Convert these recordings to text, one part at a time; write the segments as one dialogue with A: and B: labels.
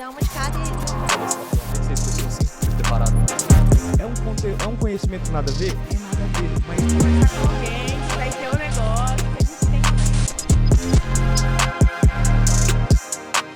A: dá uma de cada e...
B: Não sei se as pessoas se prepararam. É um conhecimento nada a ver? É nada a ver, mas...
A: Conversar com alguém, vai ter um negócio que a gente tem que...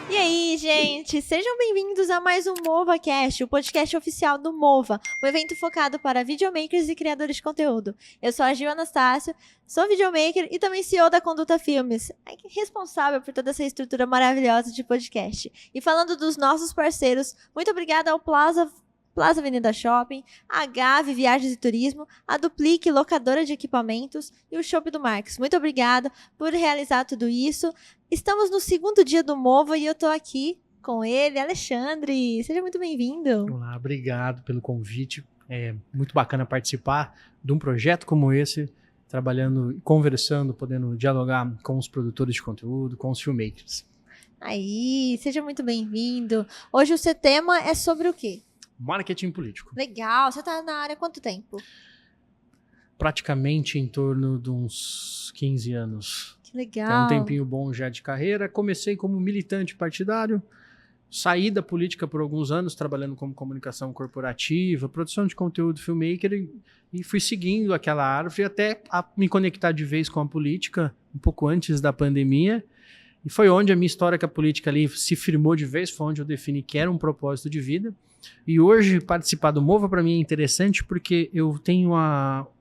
A: E aí, gente? Sejam bem-vindos a mais um MovaCast, o podcast oficial do Mova, um evento focado para videomakers e criadores de conteúdo. Eu sou a Gil Anastácio, sou videomaker e também CEO da Conduta Filmes, responsável por toda essa estrutura maravilhosa de podcast. E falando dos nossos parceiros, muito obrigada ao Plaza Avenida Shopping, a Gave Viagens e Turismo, a Duplique Locadora de Equipamentos e o Shopping do Marques. Muito obrigada por realizar tudo isso. Estamos no segundo dia do Mova e eu estou aqui com ele, Alexandre. Seja muito bem-vindo.
C: Olá, obrigado pelo convite. É muito bacana participar de um projeto como esse, trabalhando, conversando, podendo dialogar com os produtores de conteúdo, com os filmmakers.
A: Aí, seja muito bem-vindo. Hoje o seu tema é sobre o quê?
C: Marketing político.
A: Legal. Você está na área há quanto tempo?
C: Praticamente em torno de uns 15 anos.
A: Que legal.
C: Tem um tempinho bom já de carreira. Comecei como militante partidário, saí da política por alguns anos, trabalhando como comunicação corporativa, produção de conteúdo, filmmaker, e fui seguindo aquela árvore até me conectar de vez com a política, um pouco antes da pandemia. E foi onde a minha história com a política ali se firmou de vez, foi onde eu defini que era um propósito de vida. E hoje participar do Mova para mim é interessante porque eu tenho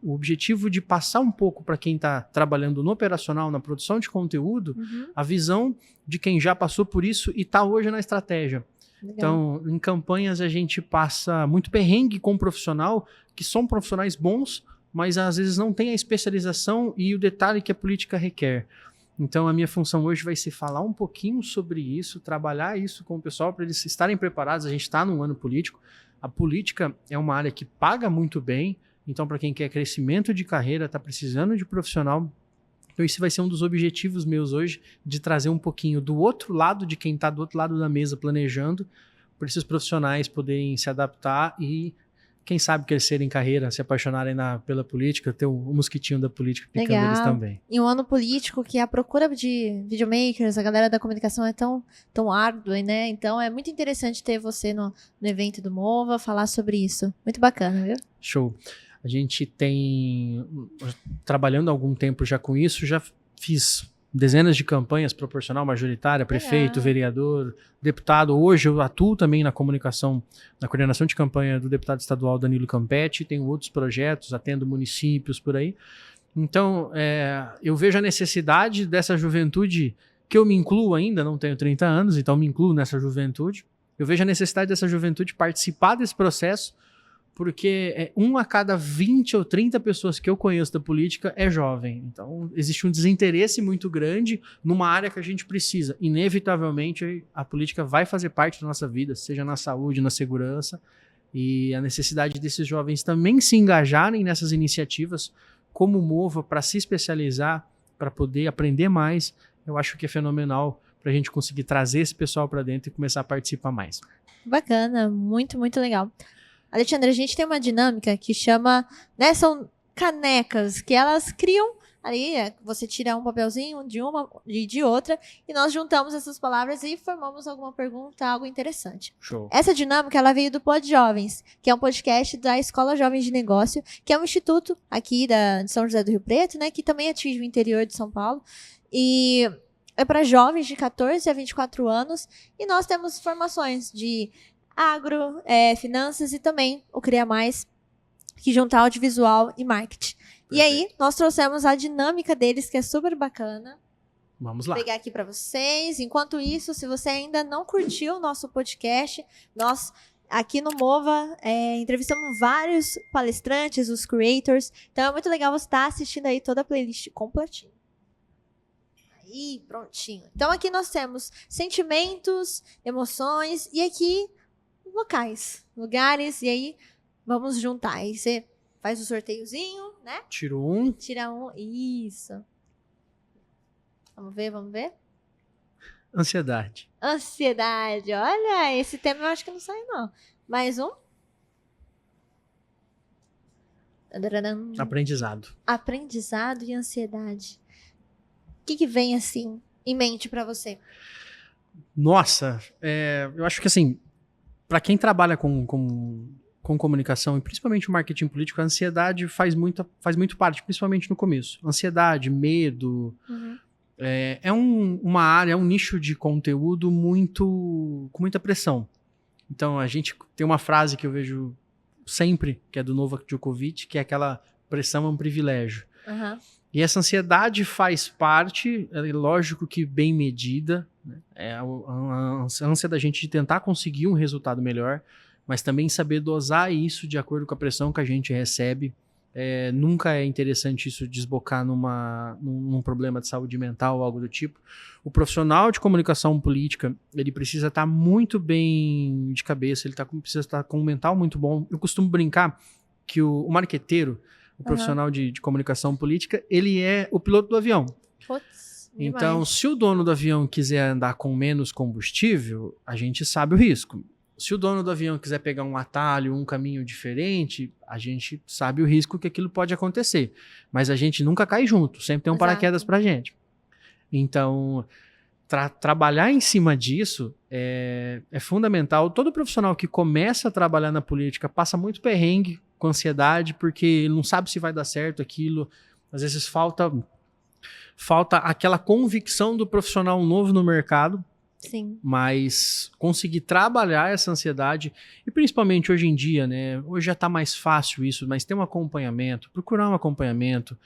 C: o objetivo de passar um pouco para quem está trabalhando no operacional, na produção de conteúdo, a visão de quem já passou por isso e está hoje na estratégia. Legal. Então, em campanhas a gente passa muito perrengue com um profissional, que são profissionais bons, mas às vezes não tem a especialização e o detalhe que a política requer. Então, a minha função hoje vai ser falar um pouquinho sobre isso, trabalhar isso com o pessoal para eles estarem preparados. A gente está num ano político. A política é uma área que paga muito bem. Então, para quem quer crescimento de carreira, está precisando de profissional. Então, esse vai ser um dos objetivos meus hoje, de trazer um pouquinho do outro lado, de quem está do outro lado da mesa planejando, para esses profissionais poderem se adaptar e, quem sabe, crescerem em carreira, se apaixonarem pela política, ter o mosquitinho da política picando eles também.
A: Em um ano político que a procura de videomakers, a galera da comunicação é tão árdua, né? Então é muito interessante ter você no evento do Mova, falar sobre isso. Muito bacana, viu?
C: Show. A gente tem, trabalhando há algum tempo já com isso, já fiz dezenas de campanhas proporcional, majoritária, prefeito, vereador, deputado. Hoje eu atuo também na comunicação, na coordenação de campanha do deputado estadual Danilo Campetti, tenho outros projetos, atendo municípios por aí. Então, eu vejo a necessidade dessa juventude, que eu me incluo ainda, não tenho 30 anos, então me incluo nessa juventude. Eu vejo a necessidade dessa juventude participar desse processo, porque 1 a cada 20 ou 30 pessoas que eu conheço da política é jovem. Então, existe um desinteresse muito grande numa área que a gente precisa. Inevitavelmente, a política vai fazer parte da nossa vida, seja na saúde, na segurança, e a necessidade desses jovens também se engajarem nessas iniciativas, como Mova, para se especializar, para poder aprender mais, eu acho que é fenomenal para a gente conseguir trazer esse pessoal para dentro e começar a participar mais.
A: Bacana, muito, muito legal. Alexandre, a gente tem uma dinâmica que chama, né, são canecas, que elas criam ali, você tira um papelzinho de uma e de outra, e nós juntamos essas palavras e formamos alguma pergunta, algo interessante.
C: Show.
A: Essa dinâmica, ela veio do Pod Jovens, que é um podcast da Escola Jovens de Negócio, que é um instituto aqui de São José do Rio Preto, né, que também atinge o interior de São Paulo, e é para jovens de 14 a 24 anos, e nós temos formações de agro, finanças e também o Cria Mais, que junta audiovisual e marketing. Perfeito. E aí, nós trouxemos a dinâmica deles, que é super bacana.
C: Vamos lá.
A: Vou pegar aqui para vocês. Enquanto isso, se você ainda não curtiu o nosso podcast, nós aqui no Mova entrevistamos vários palestrantes, os creators. Então é muito legal você estar assistindo aí toda a playlist completinha. Aí, prontinho. Então aqui nós temos sentimentos, emoções e aqui lugares, e aí vamos juntar. Aí você faz o sorteiozinho, né?
C: Tira um.
A: Tira um, isso. Vamos ver.
C: Ansiedade.
A: Olha, esse tema eu acho que não sai não. Mais um. Aprendizado e ansiedade. O que vem assim em mente pra você?
C: Nossa, eu acho que assim, para quem trabalha com comunicação e principalmente o marketing político, a ansiedade faz muito parte, principalmente no começo. Ansiedade, medo, uma área, é um nicho de conteúdo com muita pressão. Então a gente tem uma frase que eu vejo sempre, que é do Novak Djokovic, que é aquela pressão é um privilégio.
A: Uhum.
C: E essa ansiedade faz parte, é lógico que bem medida, né? É a ânsia da gente de tentar conseguir um resultado melhor, mas também saber dosar isso de acordo com a pressão que a gente recebe. Nunca é interessante isso desbocar num problema de saúde mental ou algo do tipo. O profissional de comunicação política, ele precisa estar muito bem de cabeça, precisa estar com um mental muito bom. Eu costumo brincar que o marqueteiro, o profissional de comunicação política, ele é o piloto do avião.
A: Putz,
C: Então,
A: demais.
C: se o dono do avião quiser andar com menos combustível, a gente sabe o risco. Se o dono do avião quiser pegar um atalho, um caminho diferente, a gente sabe o risco que aquilo pode acontecer. Mas a gente nunca cai junto, sempre tem um
A: Exato.
C: paraquedas pra gente. Então, trabalhar em cima disso é fundamental. Todo profissional que começa a trabalhar na política passa muito perrengue, com ansiedade, porque ele não sabe se vai dar certo aquilo. Às vezes falta aquela convicção do profissional novo no mercado.
A: Sim.
C: Mas conseguir trabalhar essa ansiedade, e principalmente hoje em dia, né? Hoje já está mais fácil isso, mas ter um acompanhamento, procurar um acompanhamento,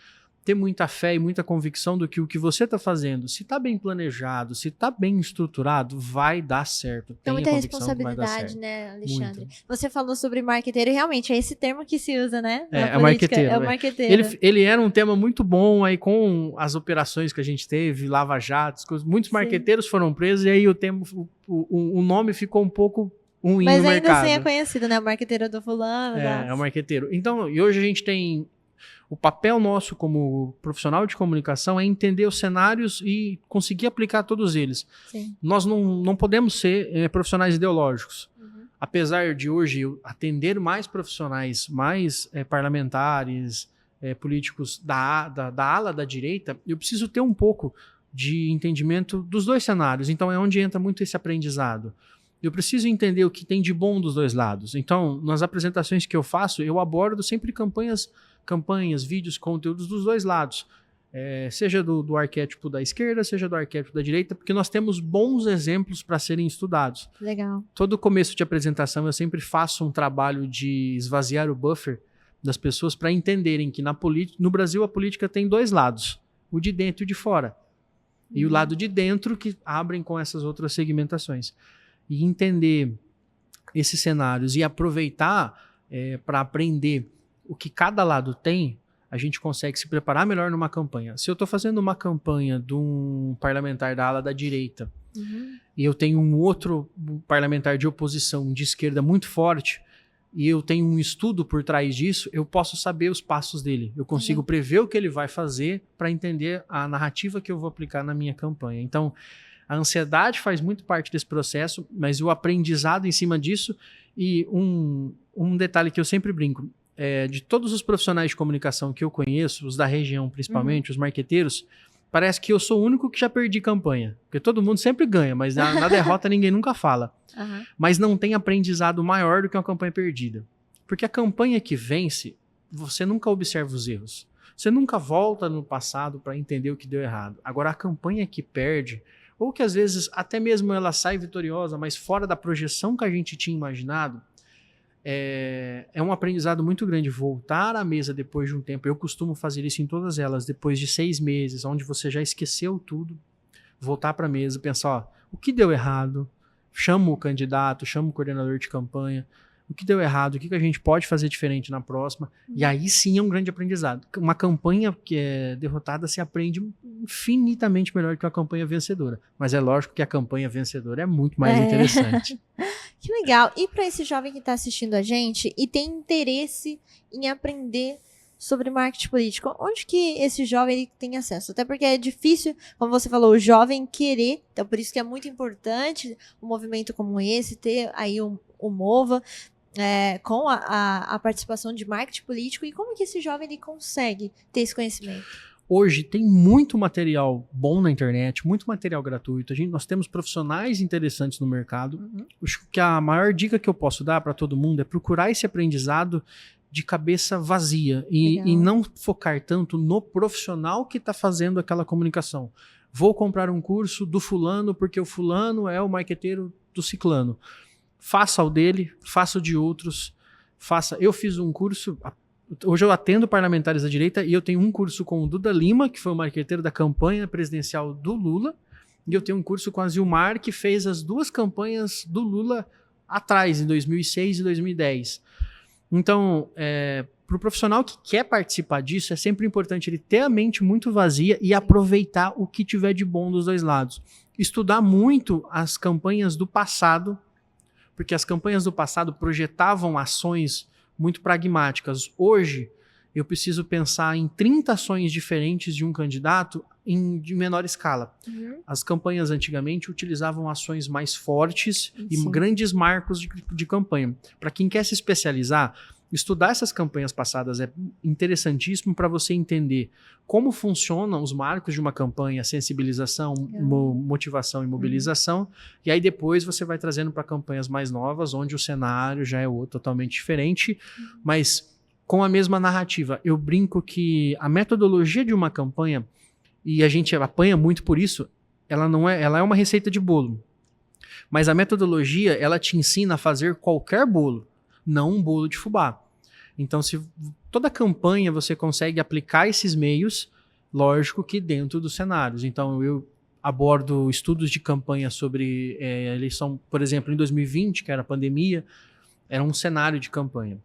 C: ter muita fé e muita convicção do que o que você está fazendo, se está bem planejado, se está bem estruturado, vai dar certo.
A: Tem muita
C: convicção que vai dar
A: responsabilidade,
C: certo.
A: né, Alexandre?
C: Muito.
A: Você falou sobre marqueteiro, e realmente é esse termo que se usa, né? na
C: É
A: política.
C: marqueteiro.
A: É o marqueteiro.
C: Ele era um tema muito bom aí com as operações que a gente teve, Lava Jato, muitos
A: Sim.
C: marqueteiros foram presos e aí o nome ficou um pouco ruim
A: Mas
C: no
A: ainda
C: mercado.
A: assim é conhecido, né? O marqueteiro do fulano.
C: É o marqueteiro. Então, e hoje a gente tem... O papel nosso como profissional de comunicação é entender os cenários e conseguir aplicar todos eles.
A: Sim.
C: Nós não podemos ser profissionais ideológicos.
A: Uhum.
C: Apesar de hoje eu atender mais profissionais, mais parlamentares, políticos da ala da direita, eu preciso ter um pouco de entendimento dos dois cenários. Então é onde entra muito esse aprendizado. Eu preciso entender o que tem de bom dos dois lados. Então, nas apresentações que eu faço, eu abordo sempre campanhas, vídeos, conteúdos dos dois lados. Seja do arquétipo da esquerda, seja do arquétipo da direita, porque nós temos bons exemplos para serem estudados.
A: Legal.
C: Todo começo de apresentação eu sempre faço um trabalho de esvaziar o buffer das pessoas para entenderem que no Brasil a política tem dois lados, o de dentro e o de fora. E o lado de dentro que abrem com essas outras segmentações. E entender esses cenários e aproveitar para aprender o que cada lado tem, a gente consegue se preparar melhor numa campanha. Se eu estou fazendo uma campanha de um parlamentar da ala da direita e eu tenho um outro parlamentar de oposição de esquerda muito forte e eu tenho um estudo por trás disso, eu posso saber os passos dele. Eu consigo prever o que ele vai fazer para entender a narrativa que eu vou aplicar na minha campanha. Então, a ansiedade faz muito parte desse processo, mas o aprendizado em cima disso e um detalhe que eu sempre brinco, de todos os profissionais de comunicação que eu conheço, os da região principalmente, os marqueteiros, parece que eu sou o único que já perdi campanha. Porque todo mundo sempre ganha, mas na derrota ninguém nunca fala.
A: Uhum.
C: Mas não tem aprendizado maior do que uma campanha perdida. Porque a campanha que vence, você nunca observa os erros. Você nunca volta no passado para entender o que deu errado. Agora, a campanha que perde, ou que às vezes até mesmo ela sai vitoriosa, mas fora da projeção que a gente tinha imaginado, é um aprendizado muito grande. Voltar à mesa depois de um tempo, eu costumo fazer isso em todas elas, depois de 6 meses, onde você já esqueceu tudo, voltar para a mesa, pensar, ó, o que deu errado, chama o candidato, chama o coordenador de campanha, o que deu errado, o que a gente pode fazer diferente na próxima, e aí sim é um grande aprendizado. Uma campanha que é derrotada se aprende infinitamente melhor que uma campanha vencedora, mas é lógico que a campanha vencedora é muito mais interessante.
A: Que legal. E para esse jovem que está assistindo a gente e tem interesse em aprender sobre marketing político, onde que esse jovem ele tem acesso? Até porque é difícil, como você falou, o jovem querer, então por isso que é muito importante um movimento como esse, ter aí o Mova, com a participação de marketing político. E como que esse jovem ele consegue ter esse conhecimento?
C: Hoje tem muito material bom na internet, muito material gratuito. Nós temos profissionais interessantes no mercado. Acho que a maior dica que eu posso dar para todo mundo é procurar esse aprendizado de cabeça vazia e não focar tanto no profissional que está fazendo aquela comunicação. Vou comprar um curso do fulano porque o fulano é o marqueteiro do ciclano. Faça o dele, faça o de outros. Eu fiz um curso... Hoje eu atendo parlamentares da direita e eu tenho um curso com o Duda Lima, que foi o marqueteiro da campanha presidencial do Lula, e eu tenho um curso com a Zilmar, que fez as 2 campanhas do Lula atrás, em 2006 e 2010. Então, para o profissional que quer participar disso, é sempre importante ele ter a mente muito vazia e aproveitar o que tiver de bom dos 2 lados. Estudar muito as campanhas do passado, porque as campanhas do passado projetavam ações muito pragmáticas. Hoje, eu preciso pensar em 30 ações diferentes de um candidato de menor escala. As campanhas antigamente utilizavam ações mais fortes e grandes marcos de campanha. Para quem quer se especializar, estudar essas campanhas passadas é interessantíssimo para você entender como funcionam os marcos de uma campanha, sensibilização, motivação e mobilização, e aí depois você vai trazendo para campanhas mais novas, onde o cenário já é totalmente diferente, mas com a mesma narrativa. Eu brinco que a metodologia de uma campanha, e a gente apanha muito por isso, ela é uma receita de bolo, mas a metodologia, ela te ensina a fazer qualquer bolo, não um bolo de fubá. Então, se toda campanha você consegue aplicar esses meios, lógico que dentro dos cenários. Então, eu abordo estudos de campanha sobre eleição, por exemplo, em 2020, que era a pandemia, era um cenário de campanha.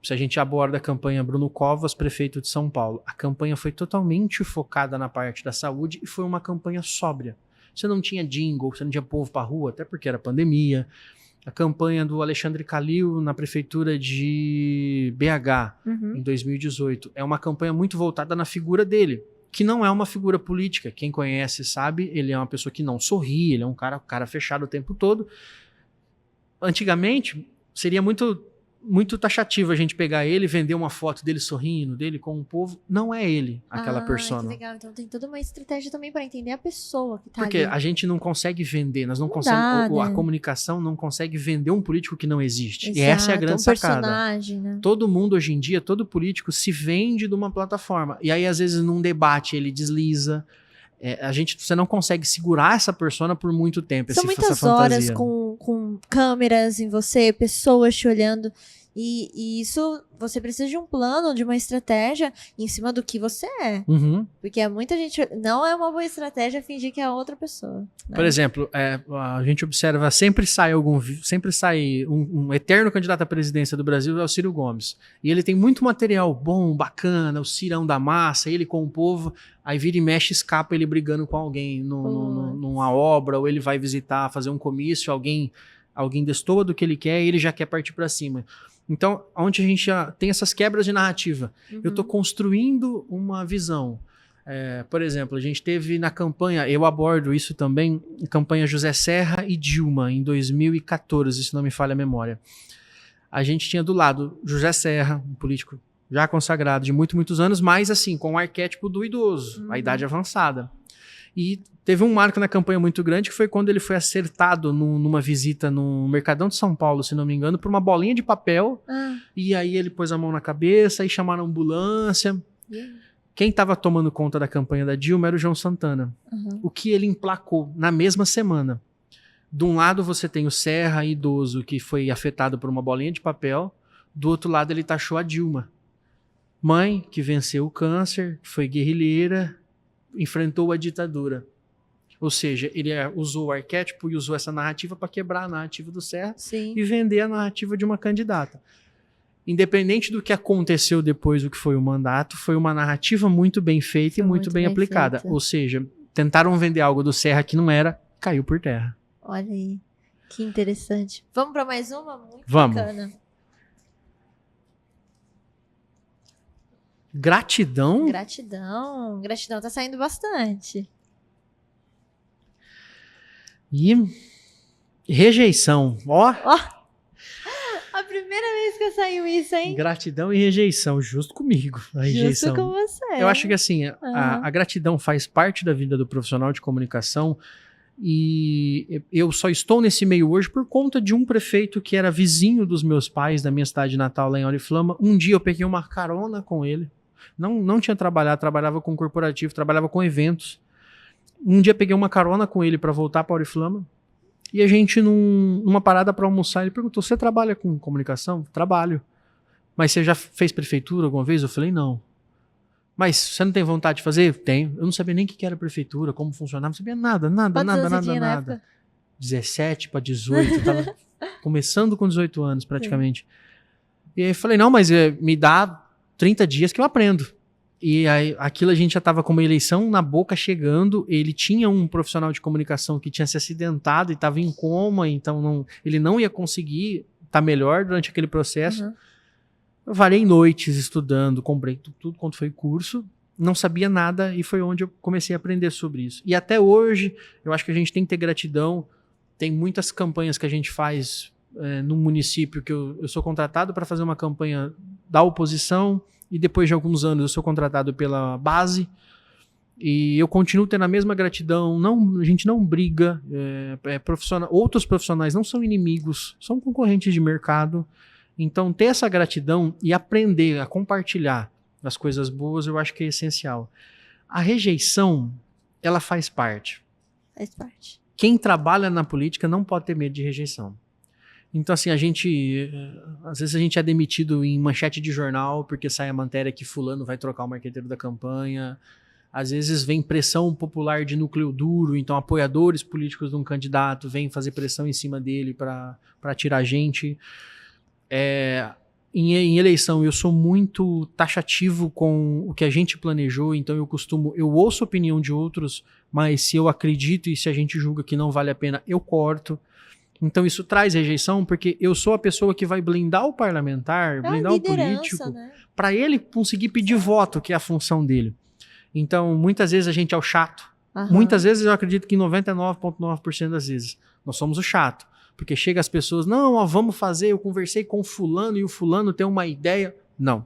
C: Se a gente aborda a campanha Bruno Covas, prefeito de São Paulo, a campanha foi totalmente focada na parte da saúde e foi uma campanha sóbria. Você não tinha jingle, você não tinha povo para rua, até porque era pandemia. A campanha do Alexandre Calil na prefeitura de BH, em 2018, é uma campanha muito voltada na figura dele, que não é uma figura política. Quem conhece sabe, ele é uma pessoa que não sorri, ele é um cara fechado o tempo todo. Antigamente, seria muito taxativo a gente pegar ele e vender uma foto dele sorrindo, dele com o povo. Não é ele, aquela persona.
A: Que legal. Então tem toda uma estratégia também para entender a pessoa que tá
C: Porque
A: ali.
C: a gente não consegue vender, nós não conseguimos, a comunicação não consegue vender um político que não existe.
A: Exato,
C: e essa é a grande sacada.
A: Personagem, né?
C: Todo mundo hoje em dia, todo político se vende de uma plataforma. E aí, às vezes, num debate, ele desliza. Você não consegue segurar essa persona por muito tempo.
A: São muitas horas com câmeras em você, pessoas te olhando. E isso, você precisa de um plano, de uma estratégia em cima do que você é. Porque muita gente... Não é uma boa estratégia fingir que é outra pessoa. Né?
C: Por exemplo, a gente observa, sempre sai um eterno candidato à presidência do Brasil, é o Ciro Gomes. E ele tem muito material bom, bacana, o Cirão da massa, ele com o povo, aí vira e mexe, escapa ele brigando com alguém numa obra, ou ele vai visitar, fazer um comício, alguém destoa do que ele quer e ele já quer partir para cima. Então, onde a gente já tem essas quebras de narrativa. Eu estou construindo uma visão. Por exemplo, a gente teve na campanha, eu abordo isso também, campanha José Serra e Dilma, em 2014, se não me falha a memória. A gente tinha do lado José Serra, um político já consagrado de muitos anos, mas assim, com o arquétipo do idoso, a idade avançada. E teve um marco na campanha muito grande, que foi quando ele foi acertado numa visita no Mercadão de São Paulo, se não me engano, por uma bolinha de papel. E aí ele pôs a mão na cabeça e chamaram a ambulância. Quem estava tomando conta da campanha da Dilma era o João Santana. O que ele emplacou na mesma semana. De um lado você tem o Serra, idoso, que foi afetado por uma bolinha de papel. Do outro lado ele taxou a Dilma. Mãe que venceu o câncer, foi guerrilheira, enfrentou a ditadura. Ou seja, ele usou o arquétipo e usou essa narrativa para quebrar a narrativa do Serra e vender a narrativa de uma candidata. Independente do que aconteceu depois do que foi o mandato, foi uma narrativa muito bem feita e muito bem aplicada. Ou seja, tentaram vender algo do Serra que não era, caiu por terra.
A: Olha aí, que interessante. Vamos para mais uma? Muito bacana.
C: Gratidão?
A: Gratidão tá saindo bastante. E
C: rejeição.
A: A primeira Primeira vez que saiu isso, hein?
C: Gratidão e rejeição, justo comigo. A rejeição.
A: Justo com você.
C: Eu acho que assim, a gratidão faz parte da vida do profissional de comunicação e eu só estou nesse meio hoje por conta de um prefeito que era vizinho dos meus pais, da minha cidade natal, lá em Oriflama. Um dia eu peguei uma carona com ele. Não tinha trabalhado, trabalhava com corporativo, trabalhava com eventos. Um dia peguei uma carona com ele para voltar para Oriflama. E a gente, numa parada para almoçar, ele perguntou, você trabalha com comunicação? Trabalho. Mas você já fez prefeitura alguma vez? Eu falei, não. Mas você não tem vontade de fazer? Tenho. Eu não sabia nem o que era prefeitura, como funcionava, não sabia nada.
A: Quantos tinha na época?
C: 17 para 18, eu tava começando com 18 anos praticamente. Sim. E aí eu falei, não, mas me dá 30 dias que eu aprendo. E aí, aquilo a gente já estava com uma eleição na boca chegando, ele tinha um profissional de comunicação que tinha se acidentado e estava em coma, então ele não ia conseguir estar melhor durante aquele processo. Uhum. Eu varei noites estudando, comprei tudo quanto foi curso, não sabia nada e foi onde eu comecei a aprender sobre isso. E até hoje, eu acho que a gente tem que ter gratidão, tem muitas campanhas que a gente faz no município, que eu sou contratado para fazer uma campanha da oposição, e depois de alguns anos eu sou contratado pela base e eu continuo tendo a mesma gratidão. A gente não briga, outros profissionais não são inimigos, são concorrentes de mercado. Então ter essa gratidão e aprender a compartilhar as coisas boas eu acho que é essencial. A rejeição, ela faz parte.
A: Faz parte.
C: Quem trabalha na política não pode ter medo de rejeição. Então, assim, às vezes a gente é demitido em manchete de jornal porque sai a matéria que fulano vai trocar o marqueteiro da campanha. Às vezes vem pressão popular de núcleo duro, então apoiadores políticos de um candidato vêm fazer pressão em cima dele para tirar a gente. Em eleição, eu sou muito taxativo com o que a gente planejou, então eu ouço a opinião de outros, mas se eu acredito e se a gente julga que não vale a pena, eu corto. Então isso traz rejeição, porque eu sou a pessoa que vai blindar o parlamentar, blindar o político, né? Para ele conseguir pedir voto, que é a função dele. Então, muitas vezes a gente é o chato. Uhum. Muitas vezes eu acredito que 99,9% das vezes nós somos o chato. Porque chega as pessoas, vamos fazer, eu conversei com o fulano e o fulano tem uma ideia. Não,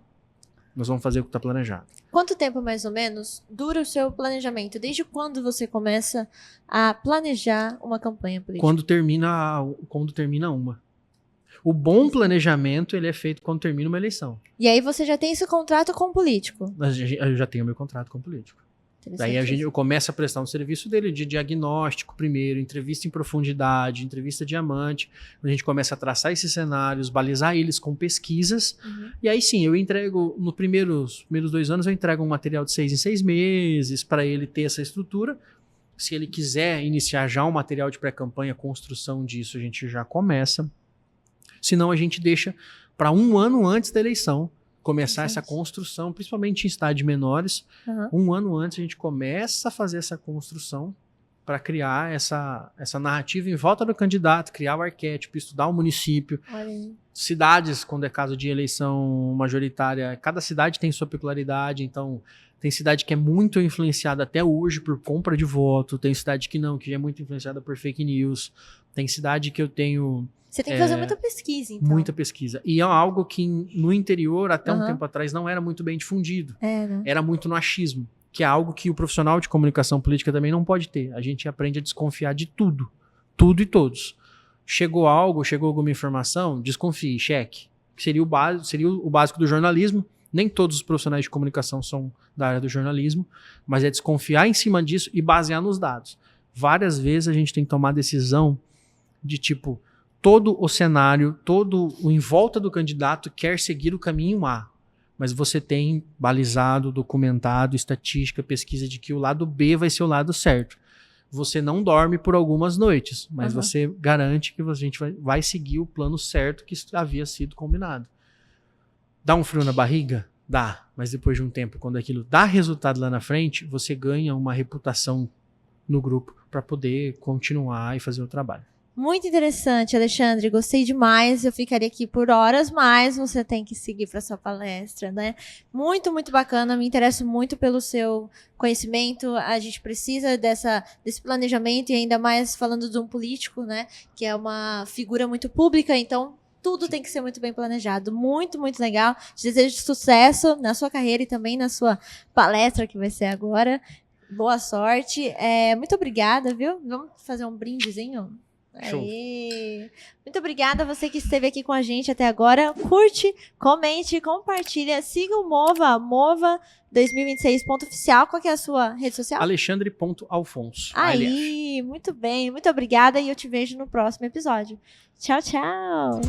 C: nós vamos fazer o que está planejado.
A: Quanto tempo, mais ou menos, dura o seu planejamento? Desde quando você começa a planejar uma campanha política? Quando
C: termina uma. O bom planejamento, ele é feito quando termina uma eleição.
A: E aí você já tem esse contrato com o político?
C: Eu já tenho meu contrato com o político. Daí eu começo a prestar um serviço dele de diagnóstico primeiro, entrevista em profundidade, entrevista diamante. A gente começa a traçar esses cenários, balizar eles com pesquisas. Uhum. E aí sim, eu entrego, nos primeiros 2 anos, eu entrego um material de 6 em 6 meses para ele ter essa estrutura. Se ele quiser iniciar já um material de pré-campanha, construção disso, a gente já começa. Senão a gente deixa para 1 ano antes da eleição começar essa construção, principalmente em estádios menores. Uhum. 1 ano antes a gente começa a fazer essa construção para criar essa narrativa em volta do candidato, criar o arquétipo, estudar o município. Cidades, quando é caso de eleição majoritária, cada cidade tem sua peculiaridade, então tem cidade que é muito influenciada até hoje por compra de voto, tem cidade que não, que já é muito influenciada por fake news, tem cidade que eu tenho...
A: Você tem que fazer muita pesquisa, então.
C: Muita pesquisa. E é algo que no interior, até um tempo atrás, não era muito bem difundido. Era muito no achismo, que é algo que o profissional de comunicação política também não pode ter. A gente aprende a desconfiar de tudo. Tudo e todos. Chegou alguma informação, desconfie, cheque. Que seria o básico do jornalismo. Nem todos os profissionais de comunicação são da área do jornalismo, mas é desconfiar em cima disso e basear nos dados. Várias vezes a gente tem que tomar decisão de tipo... Todo o cenário, todo o em volta do candidato quer seguir o caminho A, mas você tem balizado, documentado, estatística, pesquisa de que o lado B vai ser o lado certo. Você não dorme por algumas noites, mas você garante que a gente vai seguir o plano certo que havia sido combinado. Dá um frio na barriga? Dá, mas depois de um tempo, quando aquilo dá resultado lá na frente, você ganha uma reputação no grupo para poder continuar e fazer o trabalho.
A: Muito interessante, Alexandre, gostei demais, eu ficaria aqui por horas, mas você tem que seguir para sua palestra, né? Muito, muito bacana, me interesso muito pelo seu conhecimento, a gente precisa desse planejamento e ainda mais falando de um político, né? Que é uma figura muito pública, então Tudo tem que ser muito bem planejado. Muito, muito legal. Te desejo sucesso na sua carreira e também na sua palestra que vai ser agora. Boa sorte. Muito obrigada, viu? Vamos fazer um brindezinho?
C: Show.
A: Aê. Muito obrigada a você que esteve aqui com a gente até agora. Curte, comente, compartilha. Siga o Mova 2026.oficial. Qual que é a sua rede social?
C: Alexandre.alfonso.
A: Aí, muito bem. Muito obrigada e eu te vejo no próximo episódio. Tchau, tchau.